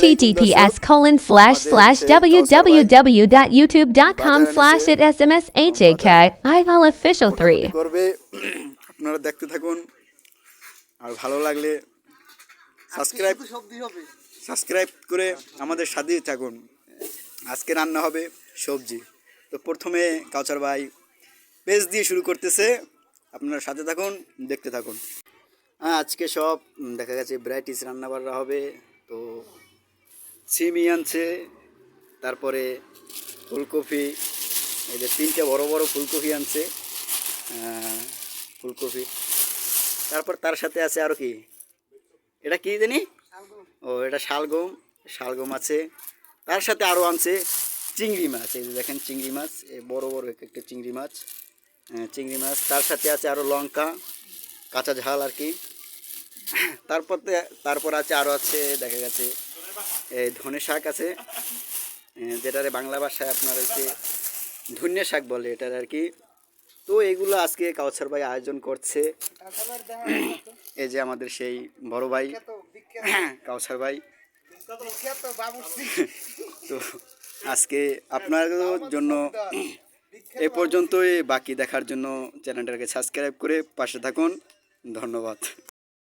https://www.youtube.com/itsmshak. করবে আপনারা দেখতে থাকুন আর ভালো লাগলে সাবস্ক্রাইব করে আমাদের সাথেই থাকুন। আজকে রান্না হবে সবজি। তো প্রথমে কাউসার ভাই পেঁয়াজ দিয়ে শুরু করতেছে, আপনারা সাথে থাকুন, দেখতে থাকুন। আজকে সব দেখা গেছে ভ্যারাইটিস রান্নাবান্না হবে। তো সিমি আনছে, তারপরে ফুলকপি, এই যে 3টে বড় বড় ফুলকপি আনছে, ফুলকপি, তারপর তার সাথে আছে আরও কি, এটা কি জানি, ও এটা শালগম আছে। তার সাথে আরও আনছে চিংড়ি মাছ, এই যে দেখেন চিংড়ি মাছ, এই বড় বড় একটা চিংড়ি মাছ, তার সাথে আছে আরও লঙ্কা, কাঁচা ঝাল আর কি। তারপর আছে আরও আছে দেখা গেছে এই ধনে শাক আছে, যেটারে বাংলা ভাষায় আপনার হচ্ছে ধনিয়া শাক বলে এটার আর কি। তো এগুলো আজকে কাউসার ভাই আয়োজন করছে। এই যে আমাদের সেই বড় ভাই কাউসার ভাই। তো আজকে আপনাদের জন্য এ পর্যন্তই, বাকি দেখার জন্য চ্যানেলটাকে সাবস্ক্রাইব করে পাশে থাকুন। ধন্যবাদ।